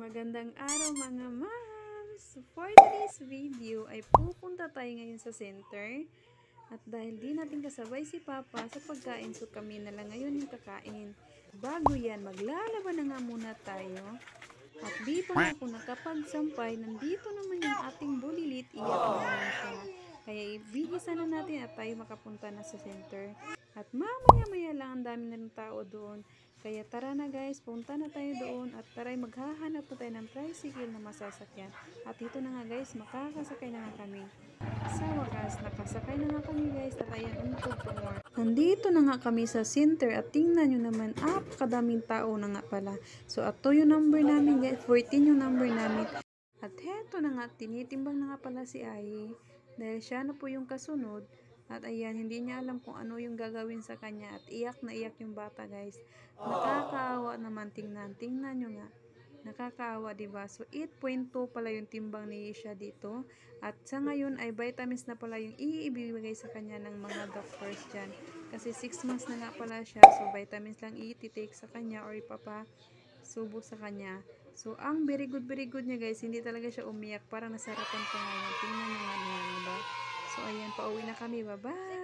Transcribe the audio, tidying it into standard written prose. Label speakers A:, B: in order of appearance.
A: Magandang araw mga moms! For today's video ay pupunta tayo ngayon sa center. At dahil di natin kasabay si Papa sa pagkain, so kami na lang ngayon yung kakain. Bago yan, maglalaban na nga muna tayo. At dito na ako nakapagsampay, nandito naman yung ating bulilit, iyak na naman siya. Kaya ibihisan na natin at tayo makapunta na sa center. At mamaya-maya lang ang dami na ng tao doon. Kaya tara na guys, punta na tayo doon at taray maghahanap na tayo ng tricycle na masasakyan. At dito na nga guys, makakasakay na nga kami. Sa wakas, nakasakay na nga kami guys at ayan, untog tumor. Nandito na nga kami sa center at tingnan nyo naman, kadaming tao na nga pala. So at 2 yung number namin guys, 14 yung number namin. At heto na nga, tinitimbang na nga pala si Ai. Dahil siya na po yung kasunod. At ayan, hindi niya alam kung ano yung gagawin sa kanya. At iyak na iyak yung bata guys. Nakakaawa naman, tingnan nyo nga. Nakakaawa, diba? So 8.2 pala yung timbang ni Isha dito. At sa ngayon ay vitamins na pala yung iibibigay sa kanya ng mga doctors dyan. Kasi 6 months na nga pala siya. So vitamins lang i-take sa kanya or ipapasubo sa kanya. So ang very good niya guys, hindi talaga siya umiyak. Parang nasarapan pa ngayon. Tingnan nyo nga, diba? So ayan, pauwi na kami. Bye-bye!